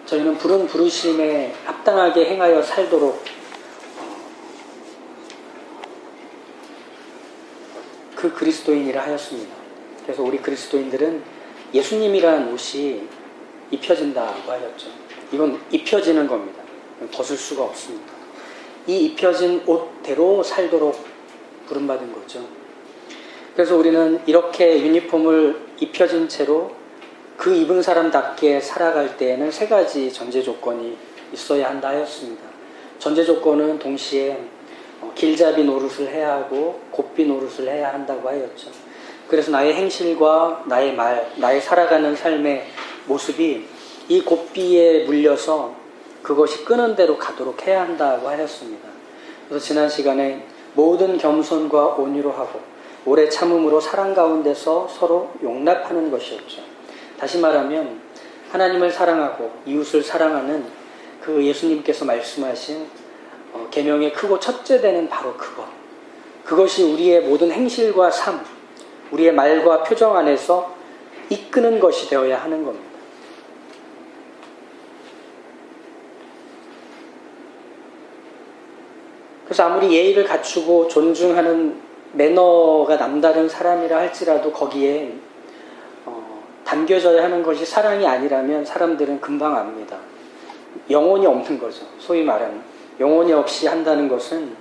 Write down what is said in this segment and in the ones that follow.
저희는 부른 부르심에 합당하게 행하여 살도록 그 그리스도인이라 하였습니다. 그래서 우리 그리스도인들은 예수님이라는 옷이 입혀진다고 하였죠. 이건 입혀지는 겁니다. 벗을 수가 없습니다. 이 입혀진 옷대로 살도록 부름받은 거죠. 그래서 우리는 이렇게 유니폼을 입혀진 채로 그 입은 사람답게 살아갈 때에는 세 가지 전제 조건이 있어야 한다 하였습니다. 전제 조건은 동시에 길잡이 노릇을 해야 하고 곱비 노릇을 해야 한다고 하였죠. 그래서 나의 행실과 나의 말, 나의 살아가는 삶의 모습이 이 곱비에 물려서 그것이 끄는 대로 가도록 해야 한다고 하였습니다. 그래서 지난 시간에 모든 겸손과 온유로 하고 오래 참음으로 사랑 가운데서 서로 용납하는 것이었죠. 다시 말하면 하나님을 사랑하고 이웃을 사랑하는 그 예수님께서 말씀하신 계명의 크고 첫째 되는 바로 그것이 우리의 모든 행실과 삶, 우리의 말과 표정 안에서 이끄는 것이 되어야 하는 겁니다. 그래서 아무리 예의를 갖추고 존중하는 매너가 남다른 사람이라 할지라도 거기에 담겨져야 하는 것이 사랑이 아니라면 사람들은 금방 압니다. 영혼이 없는 거죠. 소위 말하는 영혼이 없이 한다는 것은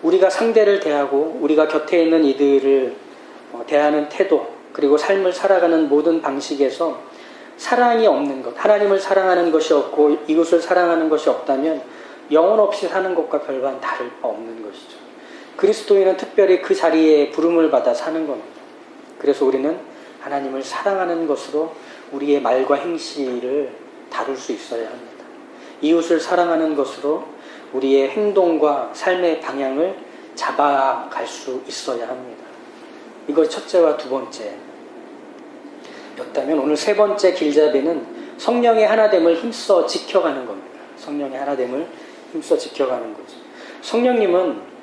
우리가 상대를 대하고 우리가 곁에 있는 이들을 대하는 태도, 그리고 삶을 살아가는 모든 방식에서 사랑이 없는 것, 하나님을 사랑하는 것이 없고 이웃을 사랑하는 것이 없다면 영혼 없이 사는 것과 별반 다를 바 없는 것이죠. 그리스도인은 특별히 그 자리에 부름을 받아 사는 겁니다. 그래서 우리는 하나님을 사랑하는 것으로 우리의 말과 행실을 다룰 수 있어야 합니다. 이웃을 사랑하는 것으로 우리의 행동과 삶의 방향을 잡아갈 수 있어야 합니다. 이것이 첫째와 두 번째였다면 오늘 세 번째 길잡이는 성령의 하나됨을 힘써 지켜가는 겁니다. 성령의 하나됨을 힘써 지켜가는 거죠. 성령님은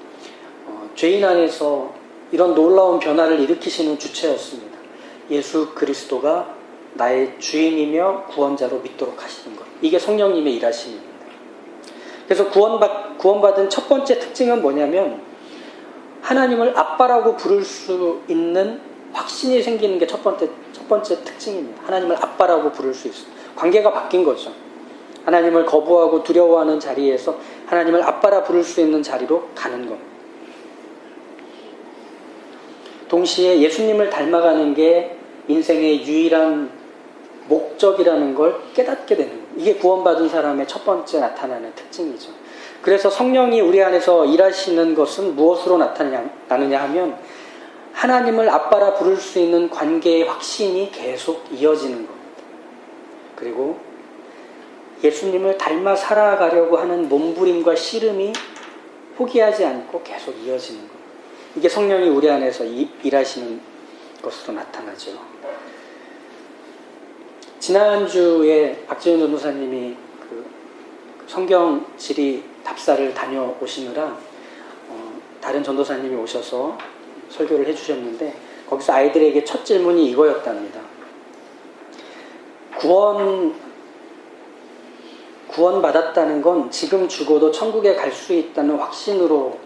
죄인 안에서 이런 놀라운 변화를 일으키시는 주체였습니다. 예수 그리스도가 나의 주인이며 구원자로 믿도록 하시는 것. 이게 성령님의 일하심입니다. 그래서 구원받은 첫 번째 특징은 뭐냐면 하나님을 아빠라고 부를 수 있는 확신이 생기는 게 첫 번째 특징입니다. 하나님을 아빠라고 부를 수 있어요. 관계가 바뀐 거죠. 하나님을 거부하고 두려워하는 자리에서 하나님을 아빠라 부를 수 있는 자리로 가는 겁니다. 동시에 예수님을 닮아가는 게 인생의 유일한 목적이라는 걸 깨닫게 되는 거예요. 이게 구원받은 사람의 첫 번째 나타나는 특징이죠. 그래서 성령이 우리 안에서 일하시는 것은 무엇으로 나타나느냐 하면 하나님을 아빠라 부를 수 있는 관계의 확신이 계속 이어지는 겁니다. 그리고 예수님을 닮아 살아가려고 하는 몸부림과 씨름이 포기하지 않고 계속 이어지는 겁니다. 이게 성령이 우리 안에서 일하시는 것으로 나타나죠. 지난주에 박지훈 전도사님이 그 성경 지리 답사를 다녀오시느라 다른 전도사님이 오셔서 설교를 해주셨는데 거기서 아이들에게 첫 질문이 이거였답니다. 구원받았다는 건 지금 죽어도 천국에 갈 수 있다는 확신으로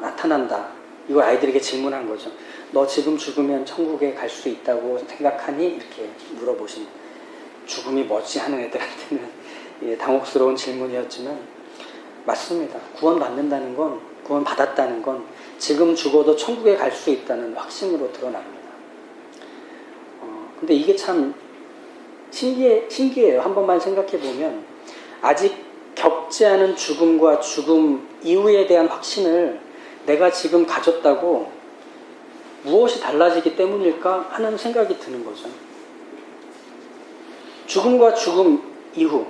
나타난다. 이걸 아이들에게 질문한 거죠. 너 지금 죽으면 천국에 갈 수 있다고 생각하니? 이렇게 물어보신, 죽음이 뭐지 하는 애들한테는 당혹스러운 질문이었지만 맞습니다. 구원받는다는 건, 구원받았다는 건 지금 죽어도 천국에 갈 수 있다는 확신으로 드러납니다. 근데 이게 참 신기해요. 한 번만 생각해 보면 아직 겪지 않은 죽음과 죽음 이후에 대한 확신을 내가 지금 가졌다고 무엇이 달라지기 때문일까 하는 생각이 드는 거죠. 죽음과 죽음 이후,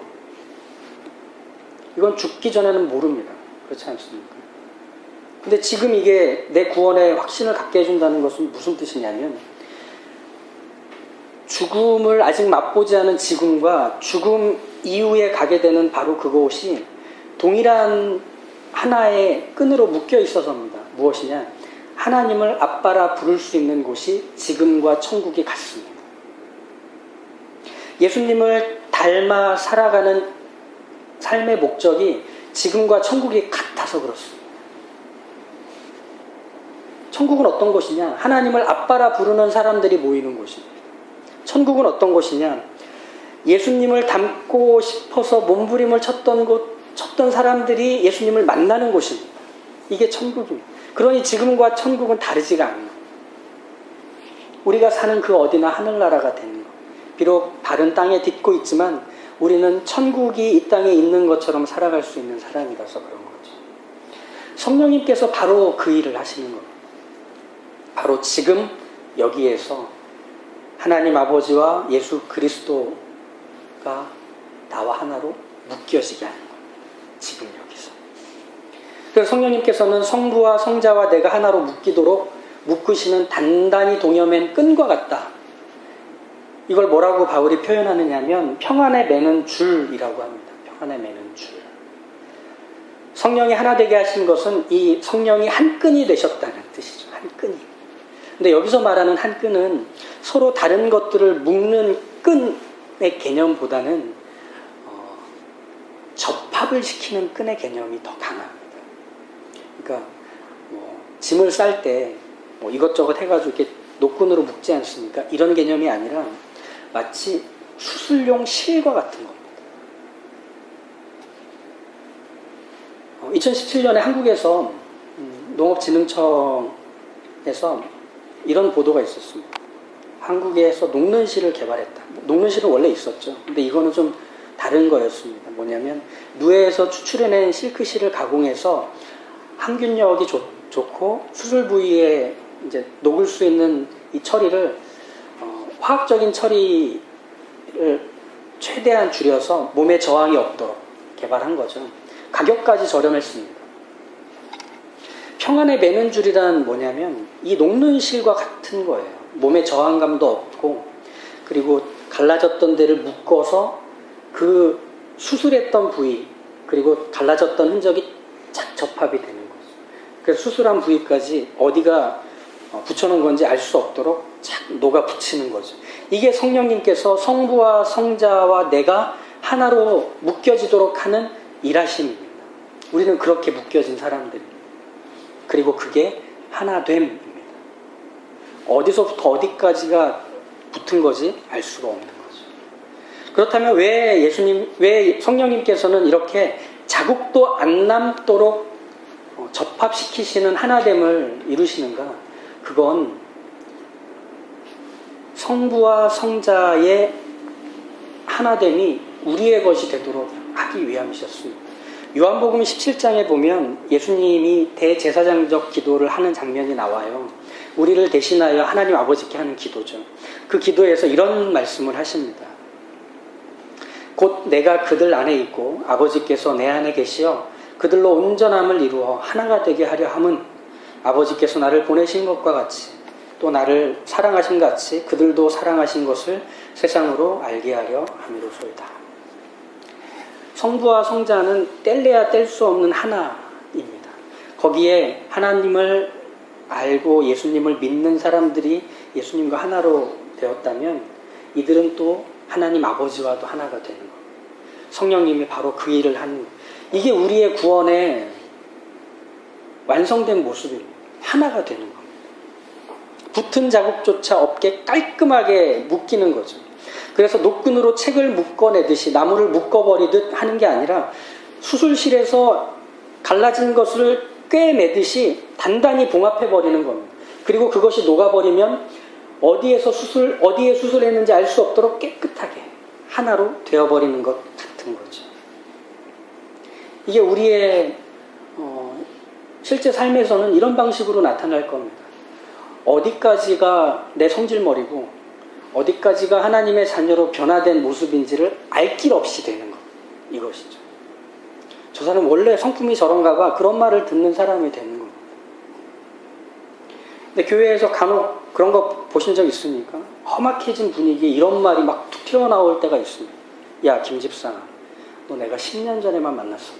이건 죽기 전에는 모릅니다. 그렇지 않습니까? 근데 지금 이게 내 구원의 확신을 갖게 해준다는 것은 무슨 뜻이냐면 죽음을 아직 맛보지 않은 지금과 죽음 이후에 가게 되는 바로 그것이 동일한 하나의 끈으로 묶여 있어서입니다. 무엇이냐? 하나님을 아빠라 부를 수 있는 곳이 지금과 천국이 같습니다. 예수님을 닮아 살아가는 삶의 목적이 지금과 천국이 같아서 그렇습니다. 천국은 어떤 곳이냐? 하나님을 아빠라 부르는 사람들이 모이는 곳입니다. 천국은 어떤 곳이냐? 예수님을 닮고 싶어서 몸부림을 쳤던 사람들이 예수님을 만나는 곳입니다. 이게 천국입니다. 그러니 지금과 천국은 다르지가 않아요. 우리가 사는 그 어디나 하늘나라가 되는 것. 비록 다른 땅에 딛고 있지만 우리는 천국이 이 땅에 있는 것처럼 살아갈 수 있는 사람이라서 그런 거죠. 성령님께서 바로 그 일을 하시는 겁니다. 바로 지금 여기에서 하나님 아버지와 예수 그리스도가 나와 하나로 묶여지게 하는 거예요. 지금 여기서. 그래서 성령님께서는 성부와 성자와 내가 하나로 묶으시는 단단히 동여맨 끈과 같다. 이걸 뭐라고 바울이 표현하느냐면 평안에 매는 줄이라고 합니다. 평안에 매는 줄. 성령이 하나 되게 하신 것은 이 성령이 한 끈이 되셨다는 뜻이죠. 한 끈이. 근데 여기서 말하는 한 끈은 서로 다른 것들을 묶는 끈의 개념보다는 접합을 시키는 끈의 개념이 더 강합니다. 그러니까 짐을 쌀 때 이것저것 해가지고 이렇게 노끈으로 묶지 않습니까? 이런 개념이 아니라 마치 수술용 실과 같은 겁니다. 2017년에 한국에서 농업진흥청에서 이런 보도가 있었습니다. 한국에서 녹는 실을 개발했다. 녹는 실은 원래 있었죠. 근데 이거는 좀 다른 거였습니다. 뭐냐면 누에에서 추출해낸 실크실을 가공해서 항균력이 좋고 수술 부위에 이제 녹을 수 있는 이 처리를 화학적인 처리를 최대한 줄여서 몸에 저항이 없도록 개발한 거죠. 가격까지 저렴했습니다. 평안에 매는 줄이란 뭐냐면 이 녹는 실과 같은 거예요. 몸에 저항감도 없고 그리고 갈라졌던 데를 묶어서 그 수술했던 부위 그리고 갈라졌던 흔적이 착 접합이 되는 거죠. 그래서 수술한 부위까지 어디가 붙여놓은 건지 알 수 없도록 착 녹아 붙이는 거죠. 이게 성령님께서 성부와 성자와 내가 하나로 묶여지도록 하는 일하심입니다. 우리는 그렇게 묶여진 사람들입니다. 그리고 그게 하나됨입니다. 어디서부터 어디까지가 붙은 거지 알 수가 없는 거죠. 그렇다면 왜 성령님께서는 이렇게 자국도 안 남도록 접합시키시는 하나됨을 이루시는가? 그건 성부와 성자의 하나됨이 우리의 것이 되도록 하기 위함이셨습니다. 요한복음 17장에 보면 예수님이 대제사장적 기도를 하는 장면이 나와요. 우리를 대신하여 하나님 아버지께 하는 기도죠. 그 기도에서 이런 말씀을 하십니다. 곧 내가 그들 안에 있고 아버지께서 내 안에 계시어 그들로 온전함을 이루어 하나가 되게 하려 함은 아버지께서 나를 보내신 것과 같이 또 나를 사랑하신 같이 그들도 사랑하신 것을 세상으로 알게 하려 함이로소이다. 성부와 성자는 뗄래야 뗄 수 없는 하나입니다. 거기에 하나님을 알고 예수님을 믿는 사람들이 예수님과 하나로 되었다면 이들은 또 하나님 아버지와도 하나가 되는 것. 성령님이 바로 그 일을 하는 것. 이게 우리의 구원의 완성된 모습입니다. 하나가 되는 겁니다. 붙은 자국조차 없게 깔끔하게 묶이는 거죠. 그래서 노끈으로 책을 묶어내듯이 나무를 묶어버리듯 하는 게 아니라 수술실에서 갈라진 것을 꿰매듯이 단단히 봉합해버리는 겁니다. 그리고 그것이 녹아버리면 어디에 수술했는지 알 수 없도록 깨끗하게 하나로 되어버리는 것 같은 거죠. 이게 우리의 실제 삶에서는 이런 방식으로 나타날 겁니다. 어디까지가 내 성질머리고 어디까지가 하나님의 자녀로 변화된 모습인지를 알 길 없이 되는 것. 이것이죠. 저 사람 원래 성품이 저런가 봐. 그런 말을 듣는 사람이 되는 겁니다. 근데 교회에서 간혹 그런 거 보신 적 있습니까? 험악해진 분위기에 이런 말이 막 툭 튀어나올 때가 있습니다. 야, 김집사, 너 내가 10년 전에만 만났어도,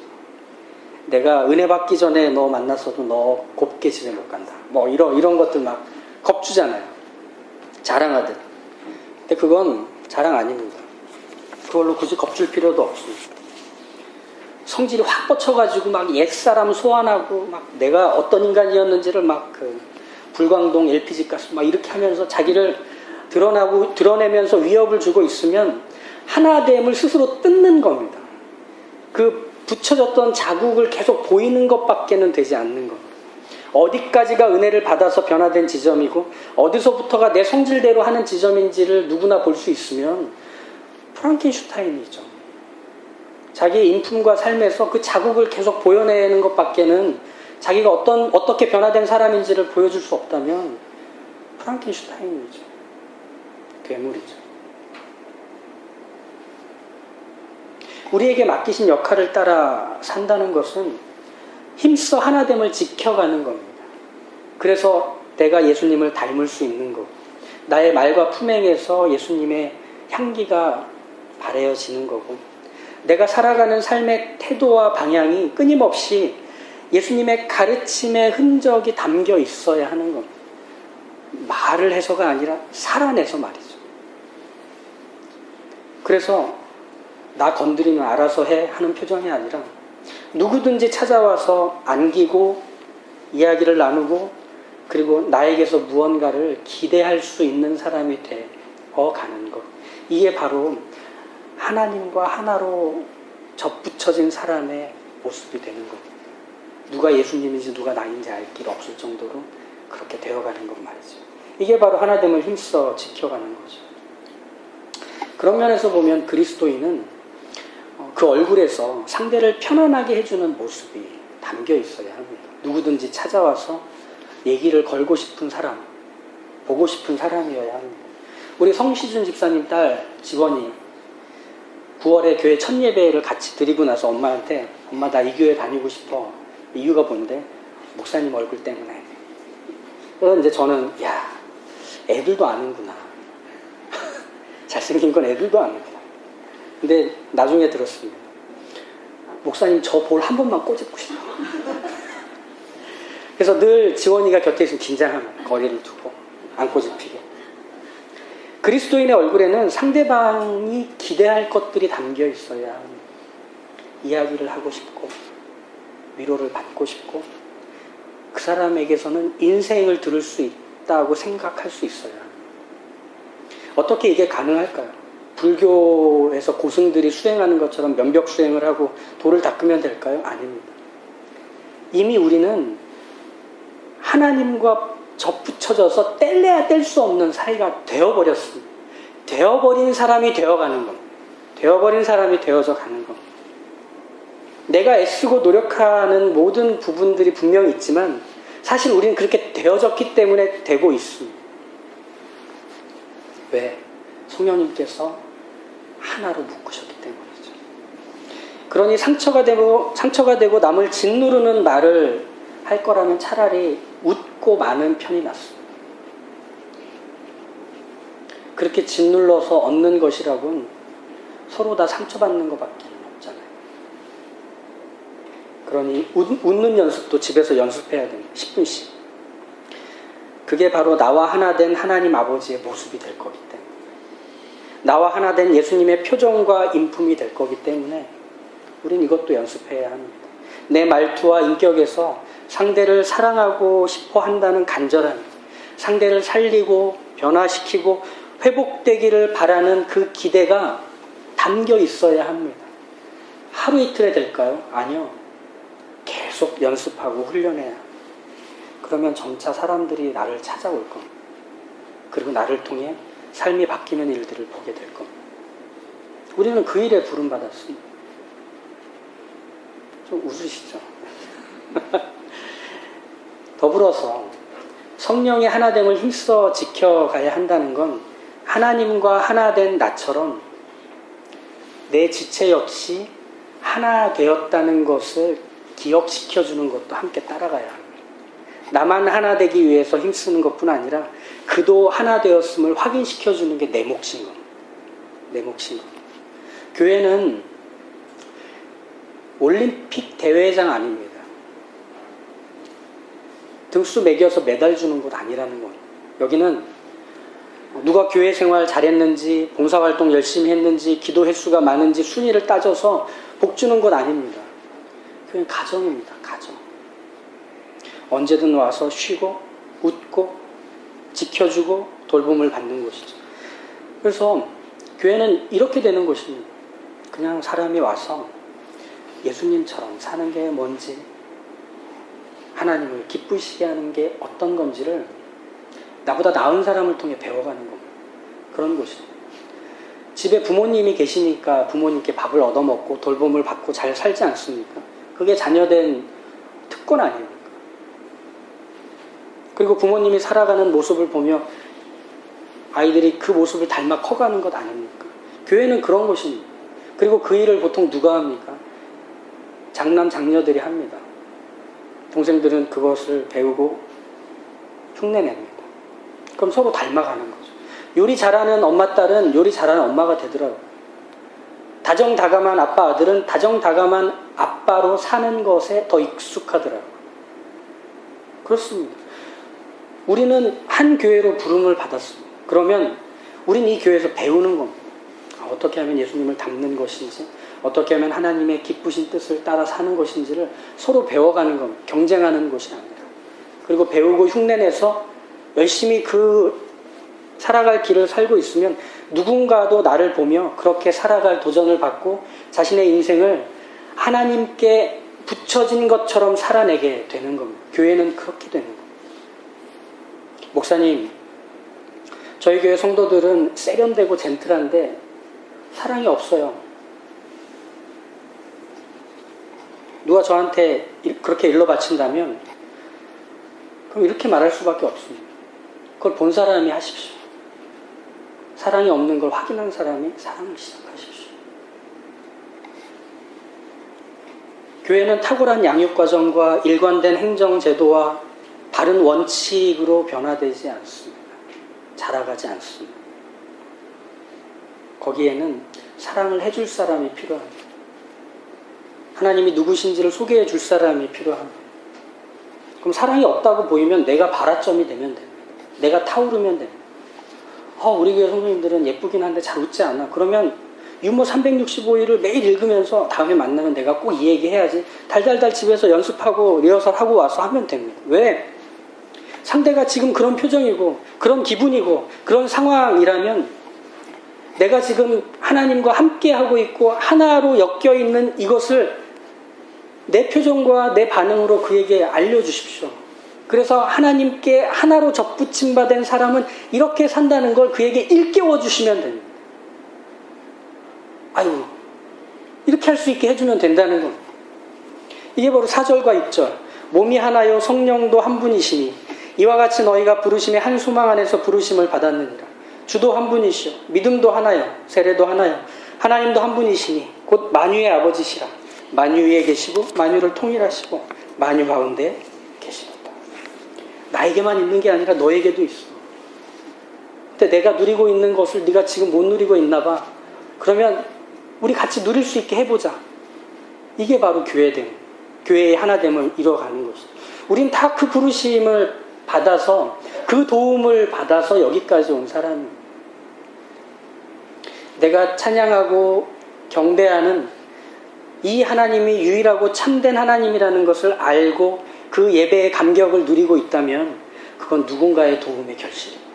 내가 은혜 받기 전에 너 만났어도 너 곱게 집에 못 간다. 뭐 이런 것들 막 겁주잖아요. 자랑하듯. 근데 그건 자랑 아닙니다. 그걸로 굳이 겁줄 필요도 없습니다. 성질이 확 뻗쳐가지고 막 옛사람 소환하고 막 내가 어떤 인간이었는지를 막 그 불광동 LPG가스 막 이렇게 하면서 자기를 드러내면서 위협을 주고 있으면 하나됨을 스스로 뜯는 겁니다. 그 붙여졌던 자국을 계속 보이는 것밖에는 되지 않는 겁니다. 어디까지가 은혜를 받아서 변화된 지점이고 어디서부터가 내 성질대로 하는 지점인지를 누구나 볼 수 있으면 프랑켄슈타인이죠. 자기의 인품과 삶에서 그 자국을 계속 보여내는 것밖에는 자기가 어떻게 변화된 사람인지를 보여줄 수 없다면 프랑켄슈타인이죠. 괴물이죠. 우리에게 맡기신 역할을 따라 산다는 것은 힘써 하나됨을 지켜가는 겁니다. 그래서 내가 예수님을 닮을 수 있는 것, 나의 말과 품행에서 예수님의 향기가 발해지는 거고, 내가 살아가는 삶의 태도와 방향이 끊임없이 예수님의 가르침의 흔적이 담겨 있어야 하는 겁니다. 말을 해서가 아니라 살아내서 말이죠. 그래서 나 건드리면 알아서 해 하는 표정이 아니라 누구든지 찾아와서 안기고 이야기를 나누고 그리고 나에게서 무언가를 기대할 수 있는 사람이 되어 가는 것. 이게 바로 하나님과 하나로 접붙여진 사람의 모습이 되는 겁니다. 누가 예수님인지 누가 나인지 알 길 없을 정도로 그렇게 되어가는 것 말이죠. 이게 바로 하나됨을 힘써 지켜가는 거죠. 그런 면에서 보면 그리스도인은 그 얼굴에서 상대를 편안하게 해주는 모습이 담겨 있어야 합니다. 누구든지 찾아와서 얘기를 걸고 싶은 사람, 보고 싶은 사람이어야 합니다. 우리 성시준 집사님 딸 지원이 9월에 교회 첫 예배를 같이 드리고 나서 엄마한테 엄마 나 이 교회 다니고 싶어. 이유가 뭔데? 목사님 얼굴 때문에. 그래서 이제 저는 야 애들도 아는구나. 잘생긴 건 애들도 아는구나. 근데 나중에 들었습니다. 목사님 저 볼 한 번만 꼬집고 싶어. 그래서 늘 지원이가 곁에 있으면 긴장하면 거리를 두고 안 꼬집히게. 그리스도인의 얼굴에는 상대방이 기대할 것들이 담겨 있어야 합니다. 이야기를 하고 싶고 위로를 받고 싶고 그 사람에게서는 인생을 들을 수 있다고 생각할 수 있어야 합니다. 어떻게 이게 가능할까요? 불교에서 고승들이 수행하는 것처럼 면벽 수행을 하고 돌을 닦으면 될까요? 아닙니다. 이미 우리는 하나님과 접붙여져서 뗄래야 뗄 수 없는 사이가 되어버렸습니다. 되어버린 사람이 되어가는 겁니다. 되어버린 사람이 되어져 가는 겁니다. 내가 애쓰고 노력하는 모든 부분들이 분명히 있지만 사실 우리는 그렇게 되어졌기 때문에 되고 있습니다. 왜? 성령님께서 하나로 묶으셨기 때문이죠. 그러니 상처가 되고 남을 짓누르는 말을 할 거라면 차라리 웃고 마는 편이 낫습니다. 그렇게 짓눌러서 얻는 것이라고는 서로 다 상처받는 것밖에 없잖아요. 그러니 웃는 연습도 집에서 연습해야 됩니다. 10분씩. 그게 바로 나와 하나 된 하나님 아버지의 모습이 될 거기 때문에, 나와 하나 된 예수님의 표정과 인품이 될 거기 때문에 우린 이것도 연습해야 합니다. 내 말투와 인격에서 상대를 사랑하고 싶어 한다는 간절함, 상대를 살리고 변화시키고 회복되기를 바라는 그 기대가 담겨 있어야 합니다. 하루 이틀에 될까요? 아니요. 계속 연습하고 훈련해야 합니다. 그러면 점차 사람들이 나를 찾아올 겁니다. 그리고 나를 통해 삶이 바뀌는 일들을 보게 될 겁니다. 우리는 그 일에 부름받았습니다. 좀 웃으시죠? 더불어서 성령의 하나됨을 힘써 지켜가야 한다는 건 하나님과 하나 된 나처럼 내 지체 역시 하나 되었다는 것을 기억시켜주는 것도 함께 따라가야 합니다. 나만 하나 되기 위해서 힘쓰는 것뿐 아니라 그도 하나 되었음을 확인시켜주는 게 내 몫인 겁니다. 내 몫인 겁니다. 교회는 올림픽 대회장 아닙니다. 등수 매겨서 메달 주는 곳 아니라는 겁니다. 여기는 누가 교회 생활 잘했는지, 봉사활동 열심히 했는지, 기도 횟수가 많은지 순위를 따져서 복 주는 것 아닙니다. 교회는 가정입니다. 가정. 언제든 와서 쉬고 웃고 지켜주고 돌봄을 받는 곳이죠. 그래서 교회는 이렇게 되는 곳입니다. 그냥 사람이 와서 예수님처럼 사는 게 뭔지, 하나님을 기쁘시게 하는 게 어떤 건지를 나보다 나은 사람을 통해 배워가는 겁니다. 그런 곳입니다. 집에 부모님이 계시니까 부모님께 밥을 얻어먹고 돌봄을 받고 잘 살지 않습니까? 그게 자녀된 특권 아닙니까? 그리고 부모님이 살아가는 모습을 보며 아이들이 그 모습을 닮아 커가는 것 아닙니까? 교회는 그런 곳입니다. 그리고 그 일을 보통 누가 합니까? 장남, 장녀들이 합니다. 동생들은 그것을 배우고 흉내냅니다. 그럼 서로 닮아가는 거죠. 요리 잘하는 엄마, 딸은 요리 잘하는 엄마가 되더라고요. 다정다감한 아빠, 아들은 다정다감한 아빠로 사는 것에 더 익숙하더라고요. 그렇습니다. 우리는 한 교회로 부름을 받았습니다. 그러면 우리는 이 교회에서 배우는 겁니다. 어떻게 하면 예수님을 닮는 것인지, 어떻게 하면 하나님의 기쁘신 뜻을 따라 사는 것인지를 서로 배워가는 겁니다. 경쟁하는 것이 아니라. 그리고 배우고 흉내내서 열심히 그 살아갈 길을 살고 있으면 누군가도 나를 보며 그렇게 살아갈 도전을 받고 자신의 인생을 하나님께 붙여진 것처럼 살아내게 되는 겁니다. 교회는 그렇게 되는 겁니다. 목사님, 저희 교회 성도들은 세련되고 젠틀한데 사랑이 없어요. 누가 저한테 그렇게 일러 바친다면 그럼 이렇게 말할 수밖에 없습니다. 그걸 본 사람이 하십시오. 사랑이 없는 걸 확인한 사람이 사랑을 시작하십시오. 교회는 탁월한 양육과정과 일관된 행정제도와 바른 원칙으로 변화되지 않습니다. 자라가지 않습니다. 거기에는 사랑을 해줄 사람이 필요합니다. 하나님이 누구신지를 소개해 줄 사람이 필요합니다. 그럼 사랑이 없다고 보이면 내가 발화점이 되면 됩니다. 내가 타오르면 됩니다. 우리 교회 성도님들은 예쁘긴 한데 잘 웃지 않아. 그러면 유머 365일을 매일 읽으면서 다음에 만나면 내가 꼭 이 얘기 해야지. 달달달 집에서 연습하고 리허설하고 와서 하면 됩니다. 왜? 상대가 지금 그런 표정이고 그런 기분이고 그런 상황이라면 내가 지금 하나님과 함께하고 있고 하나로 엮여있는 이것을 내 표정과 내 반응으로 그에게 알려주십시오. 그래서 하나님께 하나로 접붙임 받은 사람은 이렇게 산다는 걸 그에게 일깨워 주시면 됩니다. 아이고, 이렇게 할 수 있게 해주면 된다는 겁니다. 이게 바로 4절과 6절. 몸이 하나요 성령도 한 분이시니 이와 같이 너희가 부르심의 한 소망 안에서 부르심을 받았느니라. 주도 한 분이시오. 믿음도 하나요. 세례도 하나요. 하나님도 한 분이시니 곧 만유의 아버지시라. 만유 위에 계시고 만유를 통일하시고 만유 가운데 계시도다. 나에게만 있는 게 아니라 너에게도 있어. 근데 내가 누리고 있는 것을 네가 지금 못 누리고 있나 봐. 그러면 우리 같이 누릴 수 있게 해보자. 이게 바로 교회됨. 교회의 하나됨을 이뤄가는 것이죠. 우린 다 그 부르심을 받아서 그 도움을 받아서 여기까지 온 사람입니다. 내가 찬양하고 경배하는 이 하나님이 유일하고 참된 하나님이라는 것을 알고 그 예배의 감격을 누리고 있다면 그건 누군가의 도움의 결실입니다.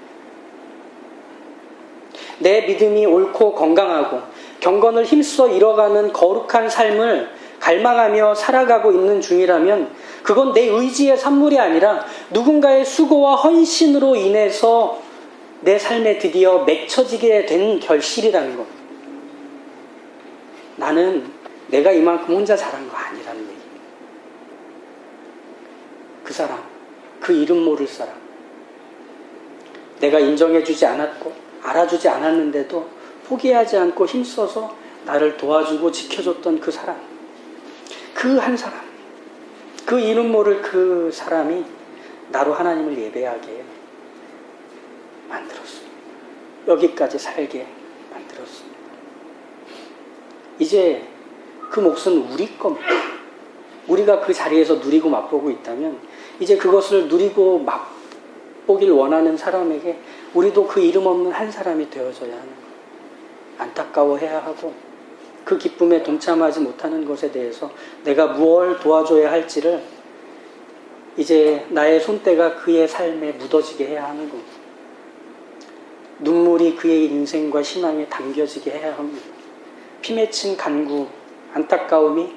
내 믿음이 옳고 건강하고 경건을 힘써 이뤄가는 거룩한 삶을 갈망하며 살아가고 있는 중이라면 그건 내 의지의 산물이 아니라 누군가의 수고와 헌신으로 인해서 내 삶에 드디어 맺혀지게 된 결실이라는 겁니다. 나는 내가 이만큼 혼자 자란 거 아니라는 얘기입니다. 그 사람, 그 이름 모를 사람, 내가 인정해주지 않았고 알아주지 않았는데도 포기하지 않고 힘써서 나를 도와주고 지켜줬던 그 사람, 그 한 사람, 그 이름 모를 그 사람이 나로 하나님을 예배하게 만들었습니다. 여기까지 살게 만들었습니다. 이제 그 몫은 우리 겁니다. 우리가 그 자리에서 누리고 맛보고 있다면 이제 그것을 누리고 맛보길 원하는 사람에게 우리도 그 이름 없는 한 사람이 되어져야 하는 거예요. 안타까워해야 하고 그 기쁨에 동참하지 못하는 것에 대해서 내가 무엇을 도와줘야 할지를 이제 나의 손때가 그의 삶에 묻어지게 해야 하는 겁니다. 눈물이 그의 인생과 신앙에 담겨지게 해야 합니다. 피 맺힌 간구, 안타까움이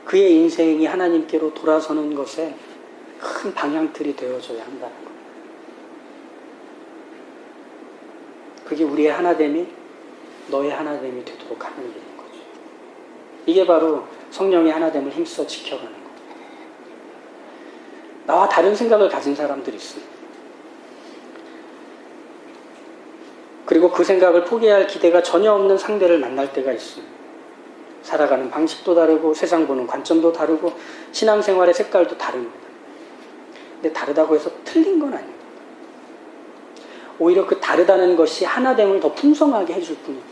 그의 인생이 하나님께로 돌아서는 것에 큰 방향틀이 되어줘야 한다는 거예요. 그게 우리의 하나됨이 너의 하나됨이 되도록 하는 일인 거죠. 이게 바로 성령의 하나됨을 힘써 지켜가는 거예요. 나와 다른 생각을 가진 사람들이 있습니다. 그리고 그 생각을 포기할 기대가 전혀 없는 상대를 만날 때가 있습니다. 살아가는 방식도 다르고 세상 보는 관점도 다르고 신앙생활의 색깔도 다릅니다. 근데 다르다고 해서 틀린 건 아닙니다. 오히려 그 다르다는 것이 하나됨을 더 풍성하게 해줄 뿐입니다.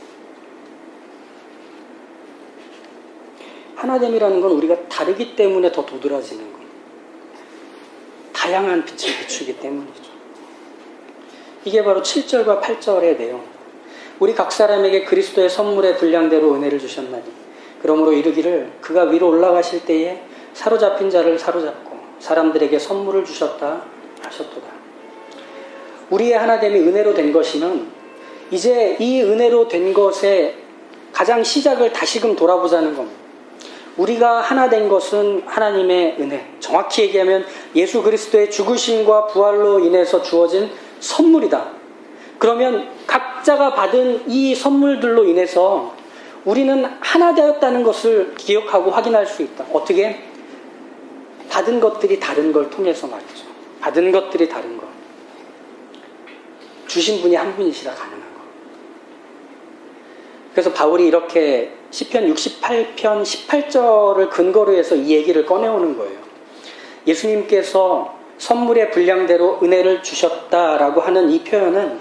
하나됨이라는 건 우리가 다르기 때문에 더 도드라지는 겁니다. 다양한 빛을 비추기 때문이죠. 이게 바로 7절과 8절의 내용. 우리 각 사람에게 그리스도의 선물의 분량대로 은혜를 주셨나니 그러므로 이르기를 그가 위로 올라가실 때에 사로잡힌 자를 사로잡고 사람들에게 선물을 주셨다 하셨도다. 우리의 하나됨이 은혜로 된 것이면 이제 이 은혜로 된 것의 가장 시작을 다시금 돌아보자는 겁니다. 우리가 하나 된 것은 하나님의 은혜, 정확히 얘기하면 예수 그리스도의 죽으심과 부활로 인해서 주어진 선물이다. 그러면 각자가 받은 이 선물들로 인해서 우리는 하나 되었다는 것을 기억하고 확인할 수 있다. 어떻게? 받은 것들이 다른 걸 통해서 말이죠. 받은 것들이 다른 것. 주신 분이 한 분이시라 가능한 것. 그래서 바울이 이렇게 시편 68편 18절을 근거로 해서 이 얘기를 꺼내오는 거예요. 예수님께서 선물의 분량대로 은혜를 주셨다라고 하는 이 표현은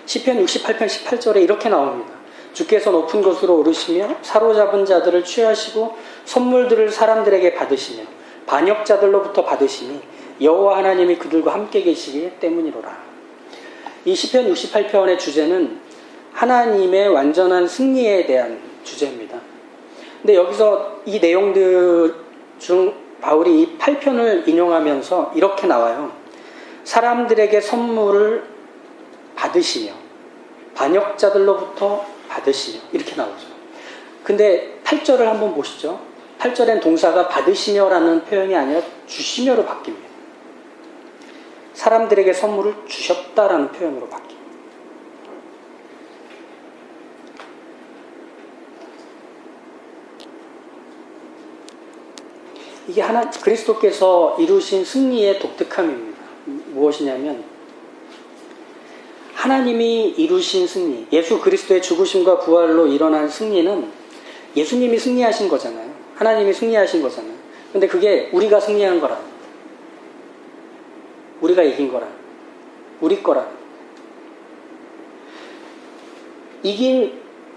시편 68편 18절에 이렇게 나옵니다. 주께서 높은 곳으로 오르시며 사로잡은 자들을 취하시고 선물들을 사람들에게 받으시며 반역자들로부터 받으시니 여호와 하나님이 그들과 함께 계시기 때문이로라. 이 시편 68편의 주제는 하나님의 완전한 승리에 대한 주제입니다. 근데 여기서 이 내용들 중 바울이 이 8편을 인용하면서 이렇게 나와요. 사람들에게 선물을 받으시며 반역자들로부터 받으시며 이렇게 나오죠. 근데 8절을 한번 보시죠. 8절엔 동사가 받으시며라는 표현이 아니라 주시며로 바뀝니다. 사람들에게 선물을 주셨다라는 표현으로 바뀝니다. 이게 그리스도께서 이루신 승리의 독특함입니다. 무엇이냐면 하나님이 이루신 승리, 예수 그리스도의 죽으심과 부활로 일어난 승리는 예수님이 승리하신 거잖아요. 하나님이 승리하신 거잖아요. 근데 그게 우리가 승리한 거랍니다. 우리가 이긴 거랍니다. 우리 거랍니다.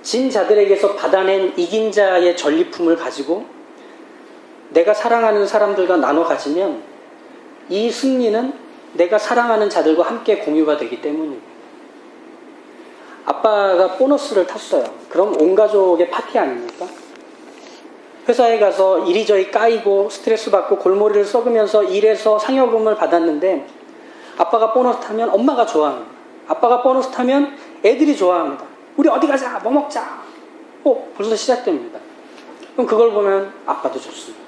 진 자들에게서 받아낸 이긴 자의 전리품을 가지고 내가 사랑하는 사람들과 나눠 가지면 이 승리는 내가 사랑하는 자들과 함께 공유가 되기 때문입니다. 아빠가 보너스를 탔어요. 그럼 온 가족의 파티 아닙니까? 회사에 가서 이리저리 까이고 스트레스 받고 골머리를 썩으면서 일해서 상여금을 받았는데 아빠가 보너스 타면 엄마가 좋아합니다. 아빠가 보너스 타면 애들이 좋아합니다. 우리 어디 가자, 뭐 먹자. 벌써 시작됩니다. 그럼 그걸 보면 아빠도 좋습니다.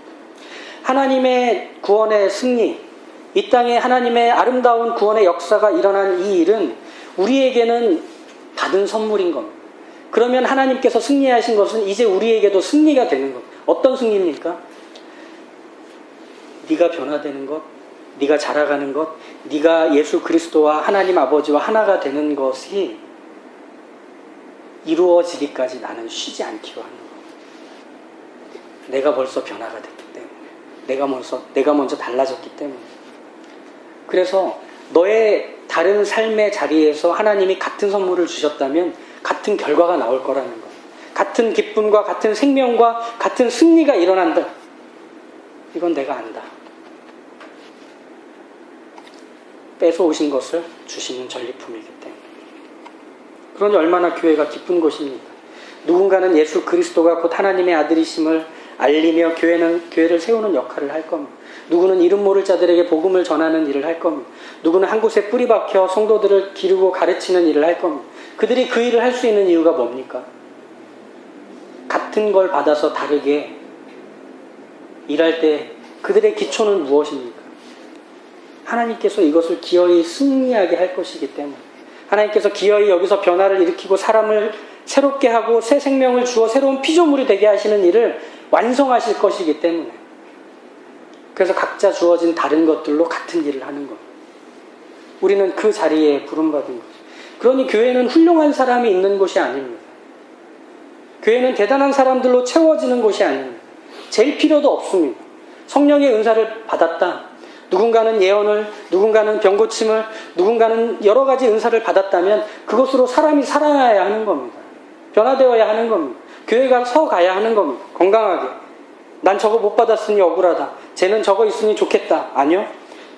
하나님의 구원의 승리, 이 땅에 하나님의 아름다운 구원의 역사가 일어난 이 일은 우리에게는 받은 선물인 겁니다. 그러면 하나님께서 승리하신 것은 이제 우리에게도 승리가 되는 것. 어떤 승리입니까? 네가 변화되는 것, 네가 자라가는 것, 네가 예수 그리스도와 하나님 아버지와 하나가 되는 것이 이루어지기까지 나는 쉬지 않기로 하는 것. 내가 벌써 변화가 됐기 때문에, 내가 먼저 달라졌기 때문에. 그래서 너의 다른 삶의 자리에서 하나님이 같은 선물을 주셨다면 같은 결과가 나올 거라는 것. 같은 기쁨과 같은 생명과 같은 승리가 일어난다. 이건 내가 안다. 뺏어오신 것을 주시는 전리품이기 때문에. 그러니 얼마나 교회가 기쁜 곳입니까? 누군가는 예수 그리스도가 곧 하나님의 아들이심을 알리며 교회를 세우는 역할을 할 겁니다. 누구는 이름 모를 자들에게 복음을 전하는 일을 할 겁니다. 누구는 한 곳에 뿌리 박혀 성도들을 기르고 가르치는 일을 할 겁니다. 그들이 그 일을 할 수 있는 이유가 뭡니까? 같은 걸 받아서 다르게 일할 때 그들의 기초는 무엇입니까? 하나님께서 이것을 기어이 승리하게 할 것이기 때문에, 하나님께서 기어이 여기서 변화를 일으키고 사람을 새롭게 하고 새 생명을 주어 새로운 피조물이 되게 하시는 일을 완성하실 것이기 때문에, 그래서 각자 주어진 다른 것들로 같은 일을 하는 겁니다. 우리는 그 자리에 부름받은 거죠. 그러니 교회는 훌륭한 사람이 있는 곳이 아닙니다. 교회는 대단한 사람들로 채워지는 곳이 아닙니다. 제일 필요도 없습니다. 성령의 은사를 받았다. 누군가는 예언을, 누군가는 병고침을, 누군가는 여러 가지 은사를 받았다면 그것으로 사람이 살아야 하는 겁니다. 변화되어야 하는 겁니다. 교회가 서 가야 하는 겁니다. 건강하게. 난 저거 못 받았으니 억울하다. 쟤는 저거 있으니 좋겠다. 아니요.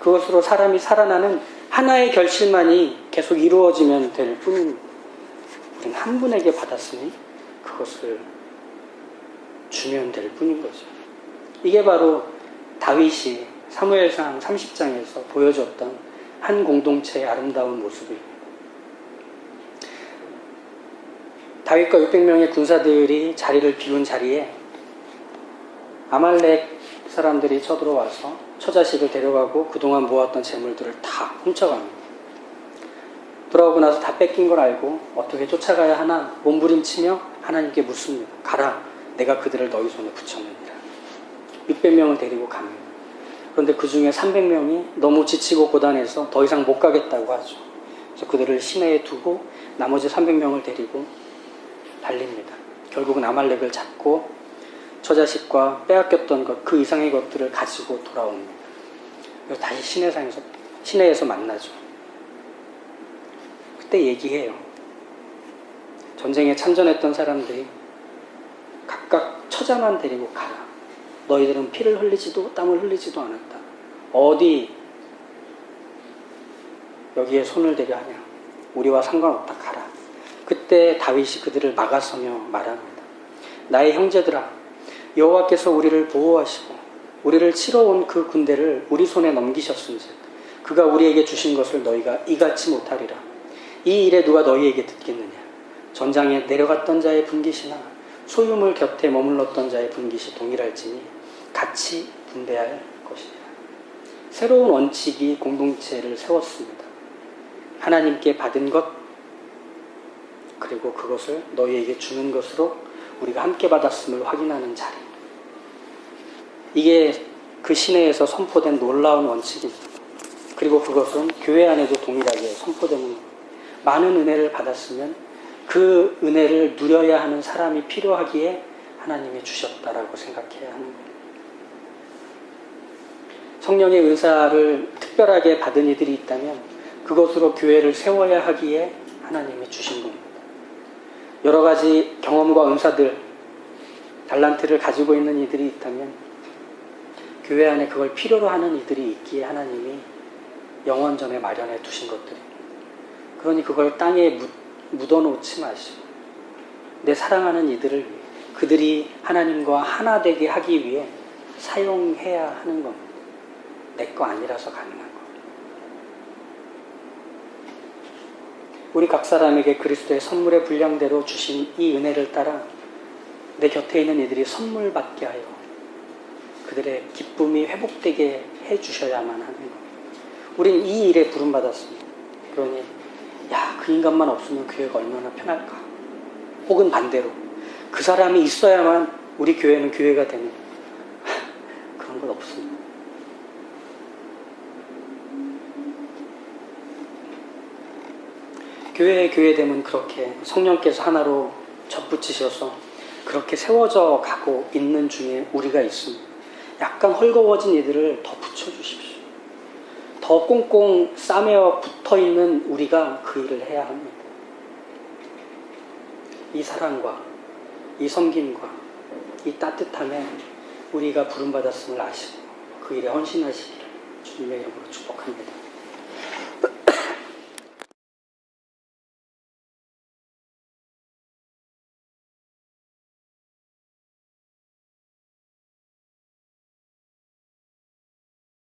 그것으로 사람이 살아나는 하나의 결실만이 계속 이루어지면 될 뿐입니다. 우리는 한 분에게 받았으니 그것을 주면 될 뿐인 거죠. 이게 바로 다윗이 사무엘상 30장에서 보여줬던 한 공동체의 아름다운 모습입니다. 다윗과 600명의 군사들이 자리를 비운 자리에 아말렉 사람들이 쳐들어와서 처자식을 데려가고 그동안 모았던 재물들을 다 훔쳐갑니다. 돌아오고 나서 다 뺏긴 걸 알고 어떻게 쫓아가야 하나 몸부림치며 하나님께 묻습니다. 가라, 내가 그들을 너희 손에 붙여내리라. 600명을 데리고 갑니다. 그런데 그 중에 300명이 너무 지치고 고단해서 더 이상 못 가겠다고 하죠. 그래서 그들을 시내에 두고 나머지 300명을 데리고 달립니다. 결국은 아말렉을 잡고 처자식과 빼앗겼던 것, 그 이상의 것들을 가지고 돌아옵니다. 그래서 다시 시내에서 만나죠. 그때 얘기해요. 전쟁에 참전했던 사람들이 각각 처자만 데리고 가라. 너희들은 피를 흘리지도 땀을 흘리지도 않았다. 어디 여기에 손을 대려 하냐. 우리와 상관없다. 가라. 그때 다윗이 그들을 막아서며 말합니다. 나의 형제들아, 여호와께서 우리를 보호하시고 우리를 치러 온 그 군대를 우리 손에 넘기셨은즉 그가 우리에게 주신 것을 너희가 이같이 못하리라. 이 일에 누가 너희에게 듣겠느냐. 전장에 내려갔던 자의 분깃이나 소유물 곁에 머물렀던 자의 분깃이 동일할지니 같이 분배할 것이니라. 새로운 원칙이 공동체를 세웠습니다. 하나님께 받은 것, 그리고 그것을 너희에게 주는 것으로 우리가 함께 받았음을 확인하는 자리. 이게 그 시내에서 선포된 놀라운 원칙입니다. 그리고 그것은 교회 안에도 동일하게 선포되는 겁니다. 많은 은혜를 받았으면 그 은혜를 누려야 하는 사람이 필요하기에 하나님이 주셨다라고 생각해야 하는 겁니다. 성령의 은사를 특별하게 받은 이들이 있다면 그것으로 교회를 세워야 하기에 하나님이 주신 겁니다. 여러 가지 경험과 은사들, 달란트를 가지고 있는 이들이 있다면 교회 안에 그걸 필요로 하는 이들이 있기에 하나님이 영원전에 마련해 두신 것들입니다. 그러니 그걸 땅에 묻어놓지 마시고 내 사랑하는 이들을 위해, 그들이 하나님과 하나 되게 하기 위해 사용해야 하는 겁니다. 내 거 아니라서 가능한 겁니다. 우리 각 사람에게 그리스도의 선물의 분량대로 주신 이 은혜를 따라 내 곁에 있는 이들이 선물 받게 하여 그들의 기쁨이 회복되게 해주셔야만 하는 겁니다. 우린 이 일에 부름받았습니다. 그러니 그 인간만 없으면 교회가 얼마나 편할까? 혹은 반대로 그 사람이 있어야만 우리 교회는 교회가 되는 그런 건 없습니다. 교회됨은 그렇게 성령께서 하나로 접붙이셔서 그렇게 세워져 가고 있는 중에 우리가 있습니다. 약간 헐거워진 이들을 더 붙여주십시오. 더 꽁꽁 싸매어 붙어있는 우리가 그 일을 해야 합니다. 이 사랑과 이 섬김과 이 따뜻함에 우리가 부름받았음을 아시고 그 일에 헌신하시기를 주님의 이름으로 축복합니다.